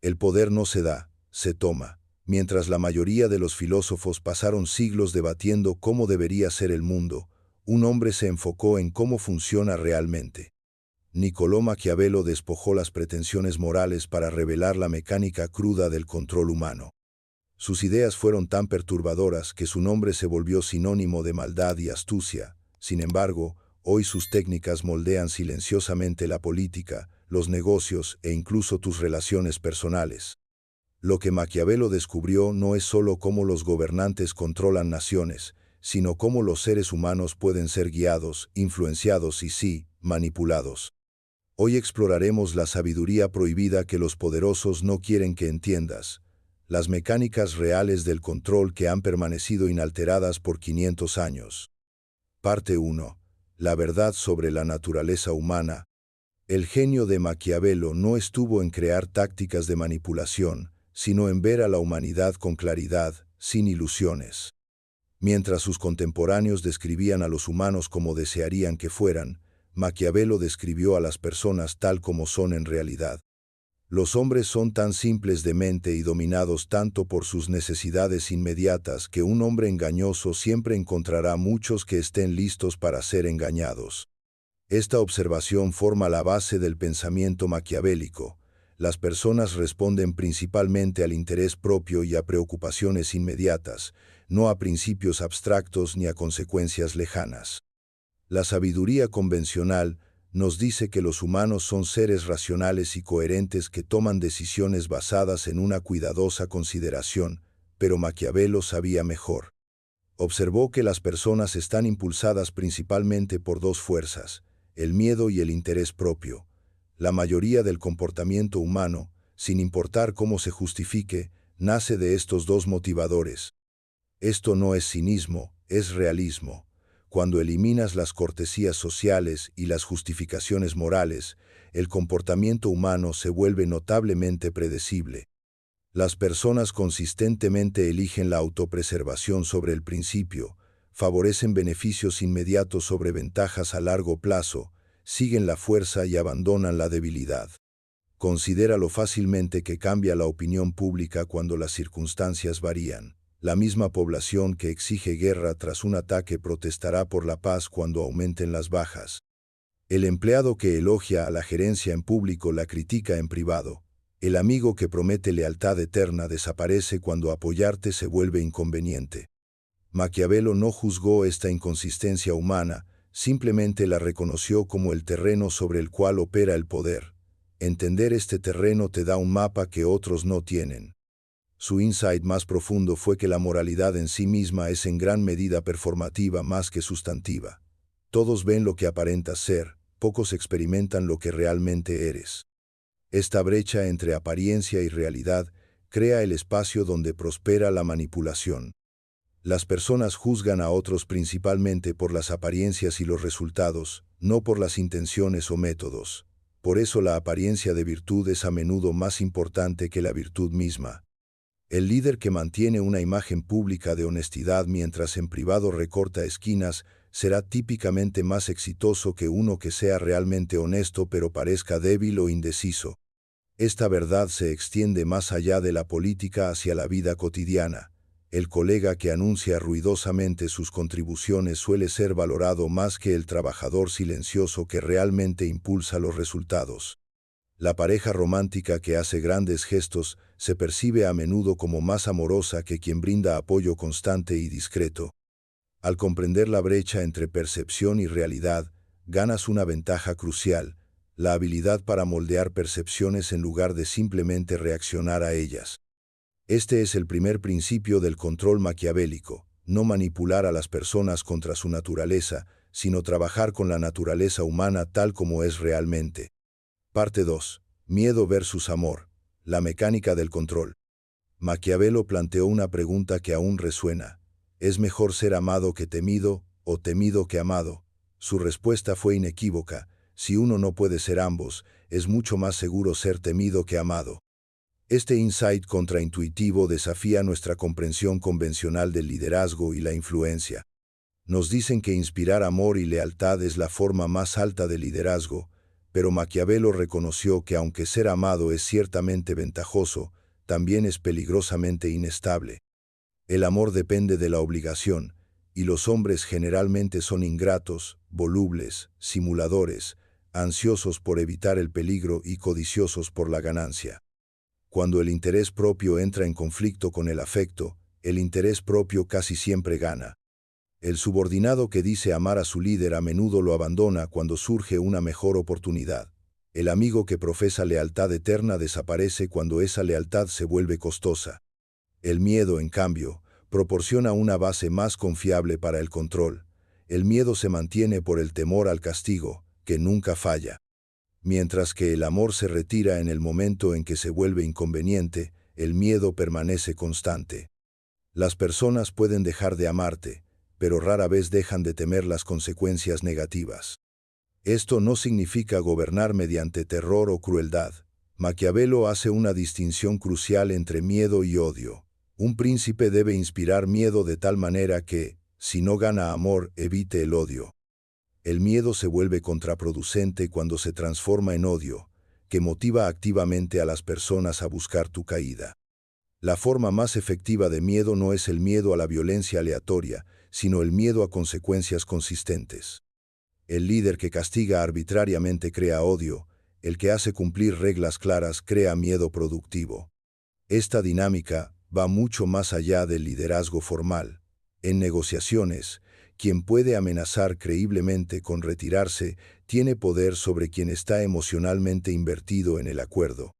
El poder no se da, se toma. Mientras la mayoría de los filósofos pasaron siglos debatiendo cómo debería ser el mundo, un hombre se enfocó en cómo funciona realmente. Niccolò Maquiavelo despojó las pretensiones morales para revelar la mecánica cruda del control humano. Sus ideas fueron tan perturbadoras que su nombre se volvió sinónimo de maldad y astucia. Sin embargo, hoy sus técnicas moldean silenciosamente la política, los negocios e incluso tus relaciones personales. Lo que Maquiavelo descubrió no es solo cómo los gobernantes controlan naciones, sino cómo los seres humanos pueden ser guiados, influenciados y sí, manipulados. Hoy exploraremos la sabiduría prohibida que los poderosos no quieren que entiendas, las mecánicas reales del control que han permanecido inalteradas por 500 años. Parte 1. La verdad sobre la naturaleza humana. El genio de Maquiavelo no estuvo en crear tácticas de manipulación, sino en ver a la humanidad con claridad, sin ilusiones. Mientras sus contemporáneos describían a los humanos como desearían que fueran, Maquiavelo describió a las personas tal como son en realidad. Los hombres son tan simples de mente y dominados tanto por sus necesidades inmediatas que un hombre engañoso siempre encontrará muchos que estén listos para ser engañados. Esta observación forma la base del pensamiento maquiavélico. Las personas responden principalmente al interés propio y a preocupaciones inmediatas, no a principios abstractos ni a consecuencias lejanas. La sabiduría convencional nos dice que los humanos son seres racionales y coherentes que toman decisiones basadas en una cuidadosa consideración, pero Maquiavelo sabía mejor. Observó que las personas están impulsadas principalmente por dos fuerzas, el miedo y el interés propio. La mayoría del comportamiento humano, sin importar cómo se justifique, nace de estos dos motivadores. Esto no es cinismo, es realismo. Cuando eliminas las cortesías sociales y las justificaciones morales, el comportamiento humano se vuelve notablemente predecible. Las personas consistentemente eligen la autopreservación sobre el principio, favorecen beneficios inmediatos sobre ventajas a largo plazo, siguen la fuerza y abandonan la debilidad. Considera lo fácilmente que cambia la opinión pública cuando las circunstancias varían. La misma población que exige guerra tras un ataque protestará por la paz cuando aumenten las bajas. El empleado que elogia a la gerencia en público la critica en privado. El amigo que promete lealtad eterna desaparece cuando apoyarte se vuelve inconveniente. Maquiavelo no juzgó esta inconsistencia humana, simplemente la reconoció como el terreno sobre el cual opera el poder. Entender este terreno te da un mapa que otros no tienen. Su insight más profundo fue que la moralidad en sí misma es en gran medida performativa más que sustantiva. Todos ven lo que aparentas ser, pocos experimentan lo que realmente eres. Esta brecha entre apariencia y realidad crea el espacio donde prospera la manipulación. Las personas juzgan a otros principalmente por las apariencias y los resultados, no por las intenciones o métodos. Por eso la apariencia de virtud es a menudo más importante que la virtud misma. El líder que mantiene una imagen pública de honestidad mientras en privado recorta esquinas será típicamente más exitoso que uno que sea realmente honesto pero parezca débil o indeciso. Esta verdad se extiende más allá de la política hacia la vida cotidiana. El colega que anuncia ruidosamente sus contribuciones suele ser valorado más que el trabajador silencioso que realmente impulsa los resultados. La pareja romántica que hace grandes gestos se percibe a menudo como más amorosa que quien brinda apoyo constante y discreto. Al comprender la brecha entre percepción y realidad, ganas una ventaja crucial, la habilidad para moldear percepciones en lugar de simplemente reaccionar a ellas. Este es el primer principio del control maquiavélico, no manipular a las personas contra su naturaleza, sino trabajar con la naturaleza humana tal como es realmente. Parte 2. Miedo versus amor. La mecánica del control. Maquiavelo planteó una pregunta que aún resuena. ¿Es mejor ser amado que temido, o temido que amado? Su respuesta fue inequívoca. Si uno no puede ser ambos, es mucho más seguro ser temido que amado. Este insight contraintuitivo desafía nuestra comprensión convencional del liderazgo y la influencia. Nos dicen que inspirar amor y lealtad es la forma más alta de liderazgo, Pero Maquiavelo reconoció que aunque ser amado es ciertamente ventajoso, también es peligrosamente inestable. El amor depende de la obligación, y los hombres generalmente son ingratos, volubles, simuladores, ansiosos por evitar el peligro y codiciosos por la ganancia. Cuando el interés propio entra en conflicto con el afecto, el interés propio casi siempre gana. El subordinado que dice amar a su líder a menudo lo abandona cuando surge una mejor oportunidad. El amigo que profesa lealtad eterna desaparece cuando esa lealtad se vuelve costosa. El miedo, en cambio, proporciona una base más confiable para el control. El miedo se mantiene por el temor al castigo, que nunca falla. Mientras que el amor se retira en el momento en que se vuelve inconveniente, el miedo permanece constante. Las personas pueden dejar de amarte, pero rara vez dejan de temer las consecuencias negativas. Esto no significa gobernar mediante terror o crueldad. Maquiavelo hace una distinción crucial entre miedo y odio. Un príncipe debe inspirar miedo de tal manera que, si no gana amor, evite el odio. El miedo se vuelve contraproducente cuando se transforma en odio, que motiva activamente a las personas a buscar tu caída. La forma más efectiva de miedo no es el miedo a la violencia aleatoria, sino el miedo a consecuencias consistentes. El líder que castiga arbitrariamente crea odio, el que hace cumplir reglas claras crea miedo productivo. Esta dinámica va mucho más allá del liderazgo formal. En negociaciones, quien puede amenazar creíblemente con retirarse tiene poder sobre quien está emocionalmente invertido en el acuerdo.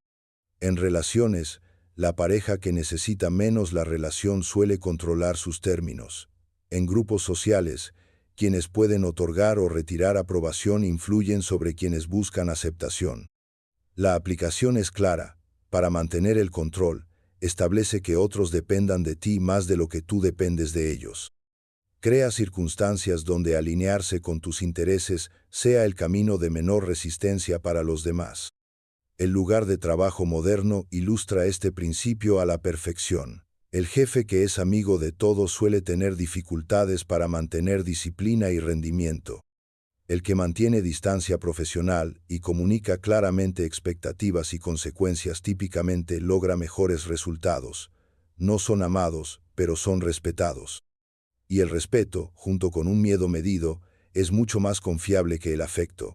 En relaciones, la pareja que necesita menos la relación suele controlar sus términos. En grupos sociales, quienes pueden otorgar o retirar aprobación influyen sobre quienes buscan aceptación. La aplicación es clara. Para mantener el control, establece que otros dependan de ti más de lo que tú dependes de ellos. Crea circunstancias donde alinearse con tus intereses sea el camino de menor resistencia para los demás. El lugar de trabajo moderno ilustra este principio a la perfección. El jefe que es amigo de todos suele tener dificultades para mantener disciplina y rendimiento. El que mantiene distancia profesional y comunica claramente expectativas y consecuencias típicamente logra mejores resultados. No son amados, pero son respetados. Y el respeto, junto con un miedo medido, es mucho más confiable que el afecto.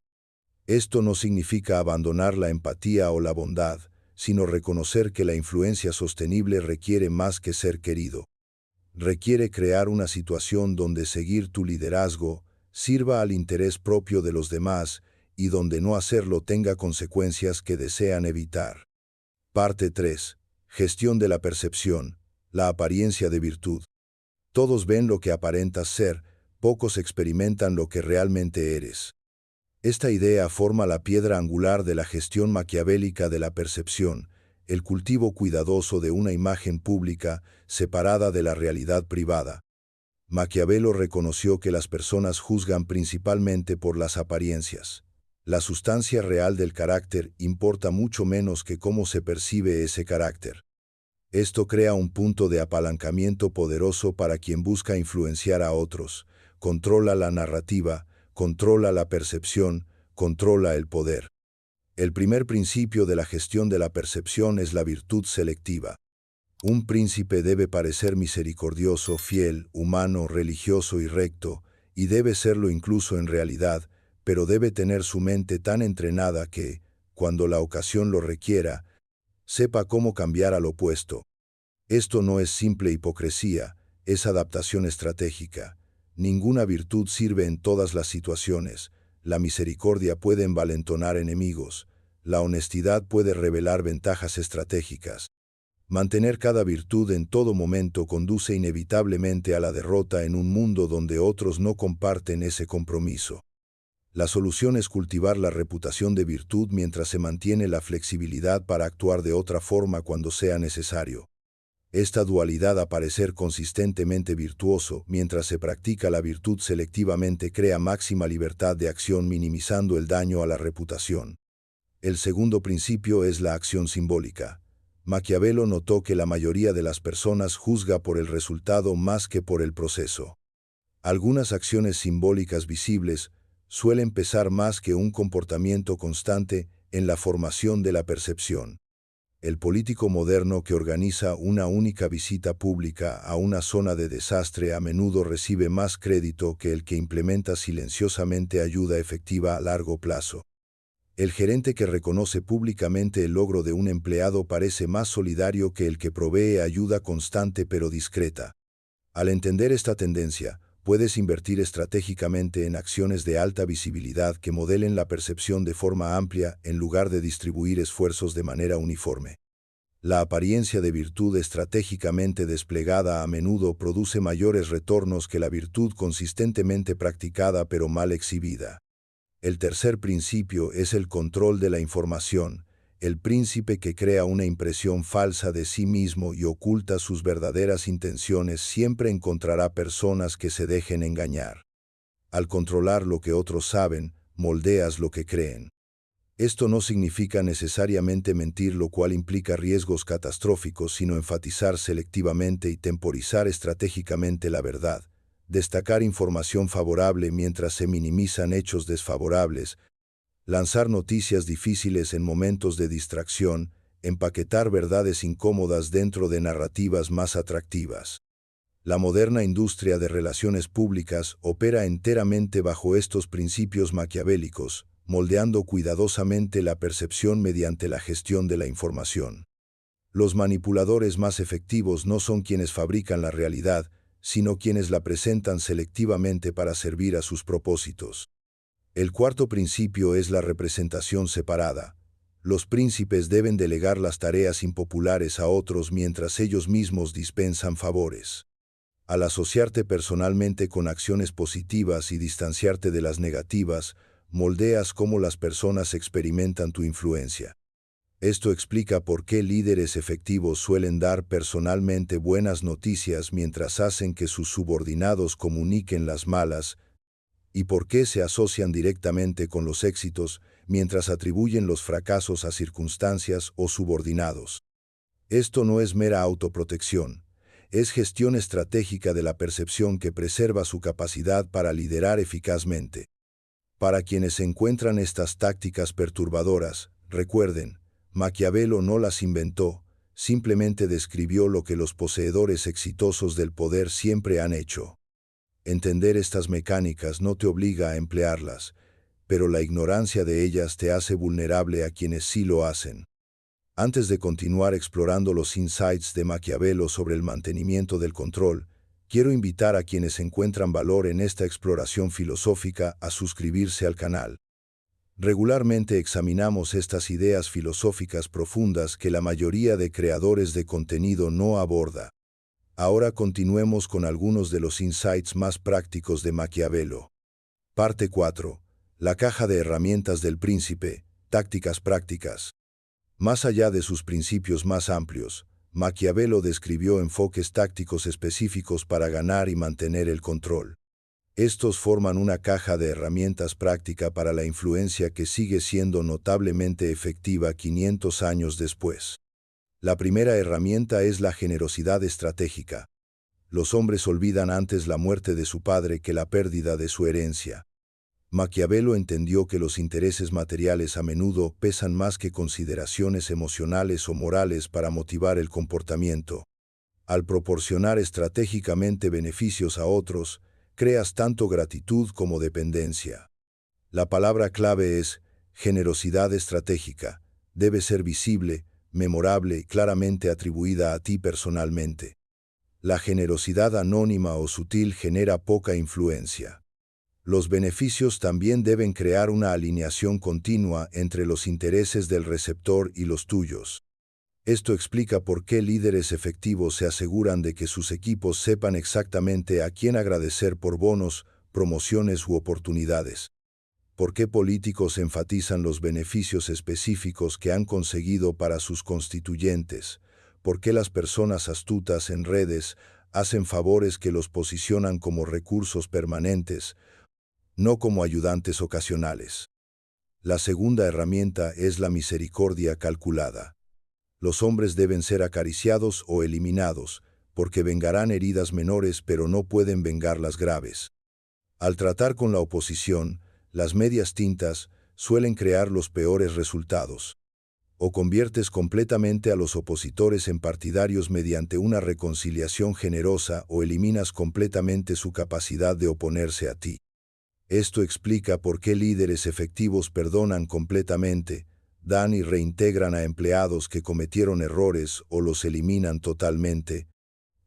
Esto no significa abandonar la empatía o la bondad, sino reconocer que la influencia sostenible requiere más que ser querido. Requiere crear una situación donde seguir tu liderazgo sirva al interés propio de los demás y donde no hacerlo tenga consecuencias que desean evitar. Parte 3. Gestión de la percepción, la apariencia de virtud. Todos ven lo que aparentas ser, pocos experimentan lo que realmente eres. Esta idea forma la piedra angular de la gestión maquiavélica de la percepción, el cultivo cuidadoso de una imagen pública separada de la realidad privada. Maquiavelo reconoció que las personas juzgan principalmente por las apariencias. La sustancia real del carácter importa mucho menos que cómo se percibe ese carácter. Esto crea un punto de apalancamiento poderoso para quien busca influenciar a otros, controla la narrativa, controla la percepción, controla el poder. El primer principio de la gestión de la percepción es la virtud selectiva. Un príncipe debe parecer misericordioso, fiel, humano, religioso y recto, y debe serlo incluso en realidad, pero debe tener su mente tan entrenada que, cuando la ocasión lo requiera, sepa cómo cambiar al opuesto. Esto no es simple hipocresía, es adaptación estratégica. Ninguna virtud sirve en todas las situaciones. La misericordia puede envalentonar enemigos. La honestidad puede revelar ventajas estratégicas. Mantener cada virtud en todo momento conduce inevitablemente a la derrota en un mundo donde otros no comparten ese compromiso. La solución es cultivar la reputación de virtud mientras se mantiene la flexibilidad para actuar de otra forma cuando sea necesario. Esta dualidad a parecer consistentemente virtuoso mientras se practica la virtud selectivamente crea máxima libertad de acción minimizando el daño a la reputación. El segundo principio es la acción simbólica. Maquiavelo notó que la mayoría de las personas juzga por el resultado más que por el proceso. Algunas acciones simbólicas visibles, suelen pesar más que un comportamiento constante en la formación de la percepción. El político moderno que organiza una única visita pública a una zona de desastre a menudo recibe más crédito que el que implementa silenciosamente ayuda efectiva a largo plazo. El gerente que reconoce públicamente el logro de un empleado parece más solidario que el que provee ayuda constante pero discreta. Al entender esta tendencia, puedes invertir estratégicamente en acciones de alta visibilidad que modelen la percepción de forma amplia en lugar de distribuir esfuerzos de manera uniforme. La apariencia de virtud estratégicamente desplegada a menudo produce mayores retornos que la virtud consistentemente practicada pero mal exhibida. El tercer principio es el control de la información. El príncipe que crea una impresión falsa de sí mismo y oculta sus verdaderas intenciones siempre encontrará personas que se dejen engañar. Al controlar lo que otros saben, moldeas lo que creen. Esto no significa necesariamente mentir, lo cual implica riesgos catastróficos, sino enfatizar selectivamente y temporizar estratégicamente la verdad, destacar información favorable mientras se minimizan hechos desfavorables, lanzar noticias difíciles en momentos de distracción, empaquetar verdades incómodas dentro de narrativas más atractivas. La moderna industria de relaciones públicas opera enteramente bajo estos principios maquiavélicos, moldeando cuidadosamente la percepción mediante la gestión de la información. Los manipuladores más efectivos no son quienes fabrican la realidad, sino quienes la presentan selectivamente para servir a sus propósitos. El cuarto principio es la representación separada. Los príncipes deben delegar las tareas impopulares a otros mientras ellos mismos dispensan favores. Al asociarte personalmente con acciones positivas y distanciarte de las negativas, moldeas cómo las personas experimentan tu influencia. Esto explica por qué líderes efectivos suelen dar personalmente buenas noticias mientras hacen que sus subordinados comuniquen las malas, y por qué se asocian directamente con los éxitos mientras atribuyen los fracasos a circunstancias o subordinados. Esto no es mera autoprotección, es gestión estratégica de la percepción que preserva su capacidad para liderar eficazmente. Para quienes encuentran estas tácticas perturbadoras, recuerden, Maquiavelo no las inventó, simplemente describió lo que los poseedores exitosos del poder siempre han hecho. Entender estas mecánicas no te obliga a emplearlas, pero la ignorancia de ellas te hace vulnerable a quienes sí lo hacen. Antes de continuar explorando los insights de Maquiavelo sobre el mantenimiento del control, quiero invitar a quienes encuentran valor en esta exploración filosófica a suscribirse al canal. Regularmente examinamos estas ideas filosóficas profundas que la mayoría de creadores de contenido no aborda. Ahora continuemos con algunos de los insights más prácticos de Maquiavelo. Parte 4. La caja de herramientas del príncipe, tácticas prácticas. Más allá de sus principios más amplios, Maquiavelo describió enfoques tácticos específicos para ganar y mantener el control. Estos forman una caja de herramientas práctica para la influencia que sigue siendo notablemente efectiva 500 años después. La primera herramienta es la generosidad estratégica. Los hombres olvidan antes la muerte de su padre que la pérdida de su herencia. Maquiavelo entendió que los intereses materiales a menudo pesan más que consideraciones emocionales o morales para motivar el comportamiento. Al proporcionar estratégicamente beneficios a otros, creas tanto gratitud como dependencia. La palabra clave es generosidad estratégica. Debe ser visible, memorable y claramente atribuida a ti personalmente. La generosidad anónima o sutil genera poca influencia. Los beneficios también deben crear una alineación continua entre los intereses del receptor y los tuyos. Esto explica por qué líderes efectivos se aseguran de que sus equipos sepan exactamente a quién agradecer por bonos, promociones u oportunidades. ¿Por qué políticos enfatizan los beneficios específicos que han conseguido para sus constituyentes? ¿Por qué las personas astutas en redes hacen favores que los posicionan como recursos permanentes, no como ayudantes ocasionales? La segunda herramienta es la misericordia calculada. Los hombres deben ser acariciados o eliminados, porque vengarán heridas menores pero no pueden vengar las graves. Al tratar con la oposición, Las medias tintas suelen crear los peores resultados. O conviertes completamente a los opositores en partidarios mediante una reconciliación generosa o eliminas completamente su capacidad de oponerse a ti. Esto explica por qué líderes efectivos perdonan completamente, dan y reintegran a empleados que cometieron errores o los eliminan totalmente,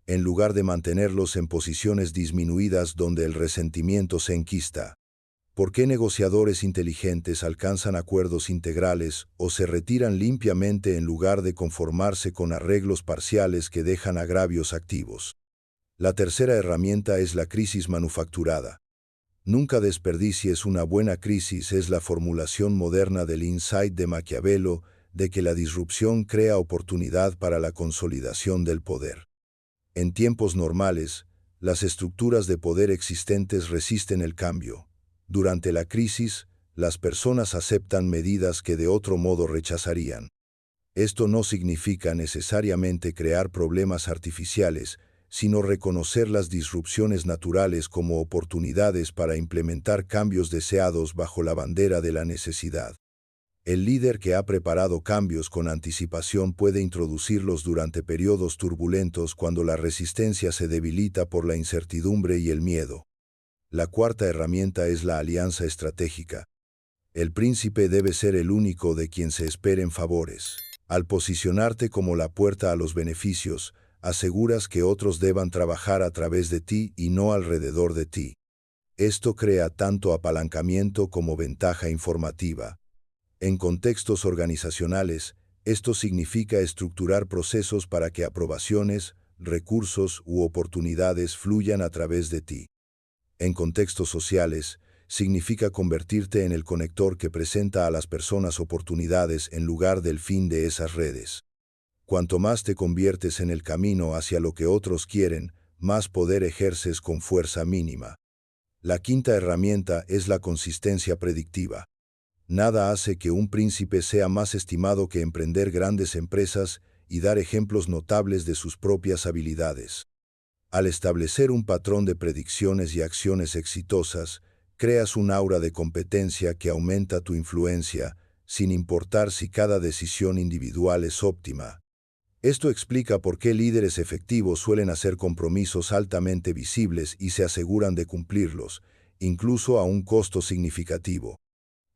en lugar de mantenerlos en posiciones disminuidas donde el resentimiento se enquista. ¿Por qué negociadores inteligentes alcanzan acuerdos integrales o se retiran limpiamente en lugar de conformarse con arreglos parciales que dejan agravios activos? La tercera herramienta es la crisis manufacturada. Nunca desperdicies una buena crisis es la formulación moderna del insight de Maquiavelo de que la disrupción crea oportunidad para la consolidación del poder. En tiempos normales, las estructuras de poder existentes resisten el cambio. Durante la crisis, las personas aceptan medidas que de otro modo rechazarían. Esto no significa necesariamente crear problemas artificiales, sino reconocer las disrupciones naturales como oportunidades para implementar cambios deseados bajo la bandera de la necesidad. El líder que ha preparado cambios con anticipación puede introducirlos durante periodos turbulentos cuando la resistencia se debilita por la incertidumbre y el miedo. La cuarta herramienta es la alianza estratégica. El príncipe debe ser el único de quien se esperen favores. Al posicionarte como la puerta a los beneficios, aseguras que otros deban trabajar a través de ti y no alrededor de ti. Esto crea tanto apalancamiento como ventaja informativa. En contextos organizacionales, esto significa estructurar procesos para que aprobaciones, recursos u oportunidades fluyan a través de ti. En contextos sociales, significa convertirte en el conector que presenta a las personas oportunidades en lugar del fin de esas redes. Cuanto más te conviertes en el camino hacia lo que otros quieren, más poder ejerces con fuerza mínima. La quinta herramienta es la consistencia predictiva. Nada hace que un príncipe sea más estimado que emprender grandes empresas y dar ejemplos notables de sus propias habilidades. Al establecer un patrón de predicciones y acciones exitosas, creas un aura de competencia que aumenta tu influencia, sin importar si cada decisión individual es óptima. Esto explica por qué líderes efectivos suelen hacer compromisos altamente visibles y se aseguran de cumplirlos, incluso a un costo significativo.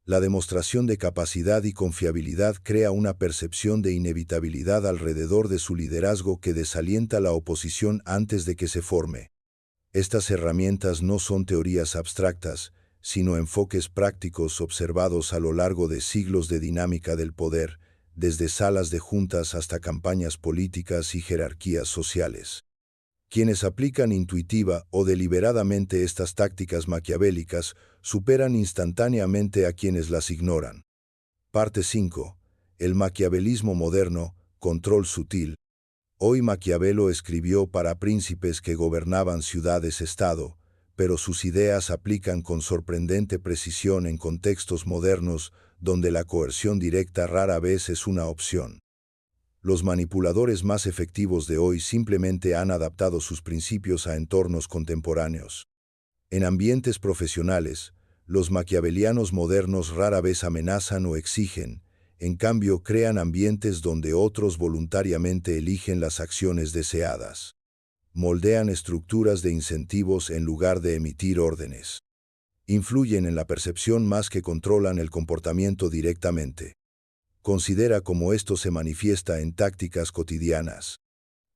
La demostración de capacidad y confiabilidad crea una percepción de inevitabilidad alrededor de su liderazgo que desalienta la oposición antes de que se forme. Estas herramientas no son teorías abstractas, sino enfoques prácticos observados a lo largo de siglos de dinámica del poder, desde salas de juntas hasta campañas políticas y jerarquías sociales. Quienes aplican intuitiva o deliberadamente estas tácticas maquiavélicas superan instantáneamente a quienes las ignoran. Parte 5. El maquiavelismo moderno, control sutil. Hoy Maquiavelo escribió para príncipes que gobernaban ciudades-estado, pero sus ideas aplican con sorprendente precisión en contextos modernos donde la coerción directa rara vez es una opción. Los manipuladores más efectivos de hoy simplemente han adaptado sus principios a entornos contemporáneos. En ambientes profesionales, los maquiavelianos modernos rara vez amenazan o exigen, en cambio crean ambientes donde otros voluntariamente eligen las acciones deseadas. Moldean estructuras de incentivos en lugar de emitir órdenes. Influyen en la percepción más que controlan el comportamiento directamente. Considera cómo esto se manifiesta en tácticas cotidianas.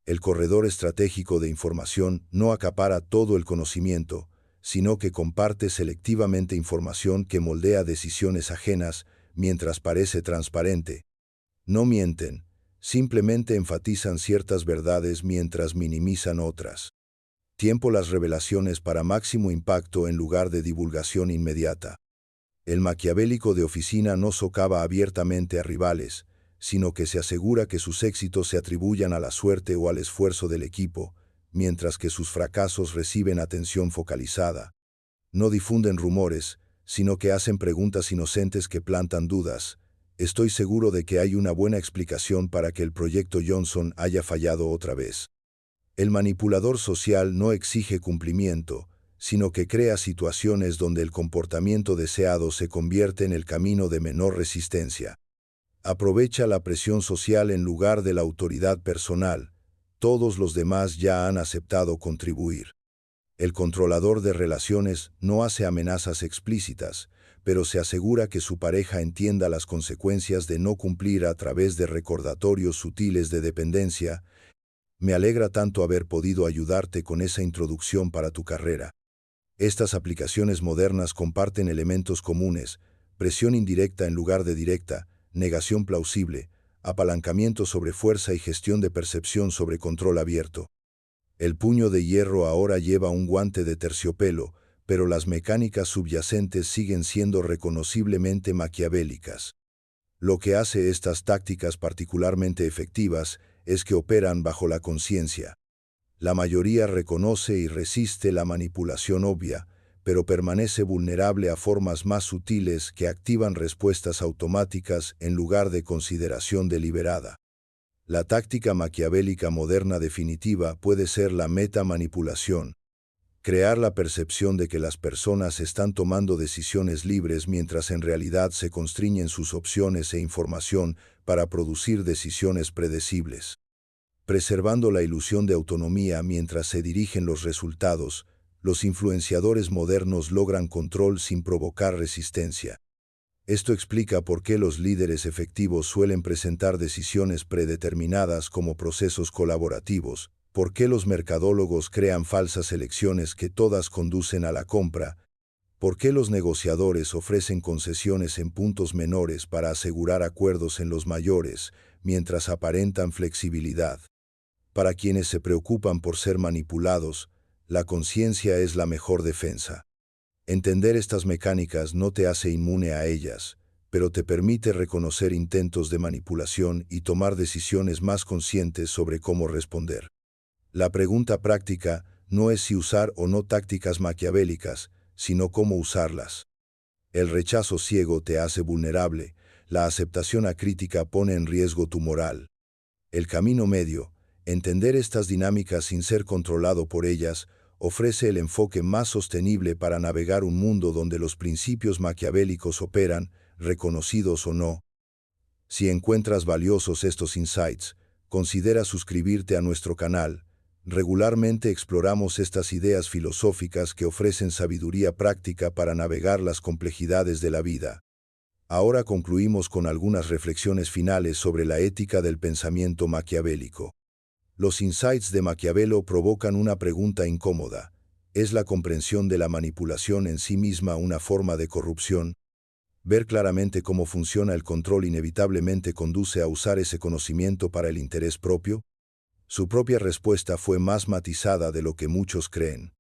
El corredor estratégico de información no acapara todo el conocimiento, sino que comparte selectivamente información que moldea decisiones ajenas mientras parece transparente. No mienten, simplemente enfatizan ciertas verdades mientras minimizan otras. Tiempo las revelaciones para máximo impacto en lugar de divulgación inmediata. El maquiavélico de oficina no socava abiertamente a rivales, sino que se asegura que sus éxitos se atribuyan a la suerte o al esfuerzo del equipo, mientras que sus fracasos reciben atención focalizada. No difunden rumores, sino que hacen preguntas inocentes que plantan dudas. Estoy seguro de que hay una buena explicación para que el proyecto Johnson haya fallado otra vez. El manipulador social no exige cumplimiento, sino que crea situaciones donde el comportamiento deseado se convierte en el camino de menor resistencia. Aprovecha la presión social en lugar de la autoridad personal. Todos los demás ya han aceptado contribuir. El controlador de relaciones no hace amenazas explícitas, pero se asegura que su pareja entienda las consecuencias de no cumplir a través de recordatorios sutiles de dependencia. Me alegra tanto haber podido ayudarte con esa introducción para tu carrera. Estas aplicaciones modernas comparten elementos comunes: presión indirecta en lugar de directa, negación plausible, apalancamiento sobre fuerza y gestión de percepción sobre control abierto. El puño de hierro ahora lleva un guante de terciopelo, pero las mecánicas subyacentes siguen siendo reconociblemente maquiavélicas. Lo que hace estas tácticas particularmente efectivas es que operan bajo la conciencia. La mayoría reconoce y resiste la manipulación obvia, pero permanece vulnerable a formas más sutiles que activan respuestas automáticas en lugar de consideración deliberada. La táctica maquiavélica moderna definitiva puede ser la metamanipulación: crear la percepción de que las personas están tomando decisiones libres mientras en realidad se constriñen sus opciones e información para producir decisiones predecibles. Preservando la ilusión de autonomía mientras se dirigen los resultados, los influenciadores modernos logran control sin provocar resistencia. Esto explica por qué los líderes efectivos suelen presentar decisiones predeterminadas como procesos colaborativos, por qué los mercadólogos crean falsas elecciones que todas conducen a la compra, por qué los negociadores ofrecen concesiones en puntos menores para asegurar acuerdos en los mayores, mientras aparentan flexibilidad. Para quienes se preocupan por ser manipulados, la conciencia es la mejor defensa. Entender estas mecánicas no te hace inmune a ellas, pero te permite reconocer intentos de manipulación y tomar decisiones más conscientes sobre cómo responder. La pregunta práctica no es si usar o no tácticas maquiavélicas, sino cómo usarlas. El rechazo ciego te hace vulnerable, la aceptación acrítica pone en riesgo tu moral. El camino medio, entender estas dinámicas sin ser controlado por ellas, ofrece el enfoque más sostenible para navegar un mundo donde los principios maquiavélicos operan, reconocidos o no. Si encuentras valiosos estos insights, considera suscribirte a nuestro canal. Regularmente exploramos estas ideas filosóficas que ofrecen sabiduría práctica para navegar las complejidades de la vida. Ahora concluimos con algunas reflexiones finales sobre la ética del pensamiento maquiavélico. Los insights de Maquiavelo provocan una pregunta incómoda: ¿es la comprensión de la manipulación en sí misma una forma de corrupción? Ver claramente cómo funciona el control inevitablemente conduce a usar ese conocimiento para el interés propio. Su propia respuesta fue más matizada de lo que muchos creen.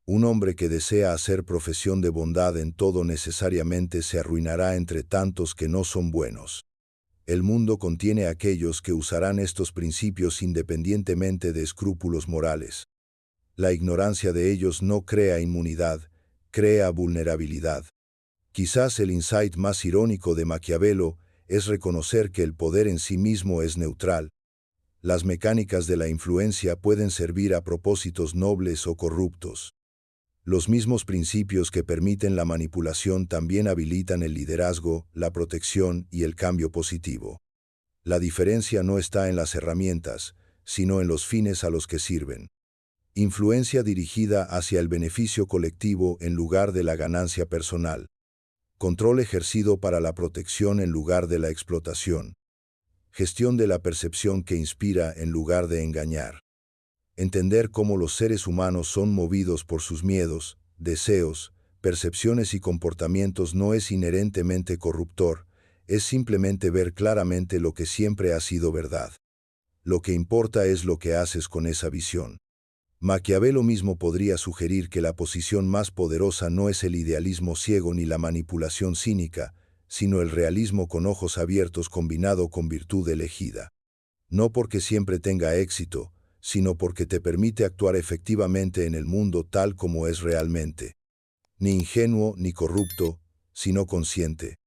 Un hombre que desea hacer profesión de bondad en todo necesariamente se arruinará entre tantos que no son buenos. El mundo contiene a aquellos que usarán estos principios independientemente de escrúpulos morales. La ignorancia de ellos no crea inmunidad, crea vulnerabilidad. Quizás el insight más irónico de Maquiavelo es reconocer que el poder en sí mismo es neutral. Las mecánicas de la influencia pueden servir a propósitos nobles o corruptos. Los mismos principios que permiten la manipulación también habilitan el liderazgo, la protección y el cambio positivo. La diferencia no está en las herramientas, sino en los fines a los que sirven. Influencia dirigida hacia el beneficio colectivo en lugar de la ganancia personal. Control ejercido para la protección en lugar de la explotación. Gestión de la percepción que inspira en lugar de engañar. Entender cómo los seres humanos son movidos por sus miedos, deseos, percepciones y comportamientos no es inherentemente corruptor, es simplemente ver claramente lo que siempre ha sido verdad. Lo que importa es lo que haces con esa visión. Maquiavelo mismo podría sugerir que la posición más poderosa no es el idealismo ciego ni la manipulación cínica, sino el realismo con ojos abiertos combinado con virtud elegida. No porque siempre tenga éxito, sino porque te permite actuar efectivamente en el mundo tal como es realmente. Ni ingenuo ni corrupto, sino consciente.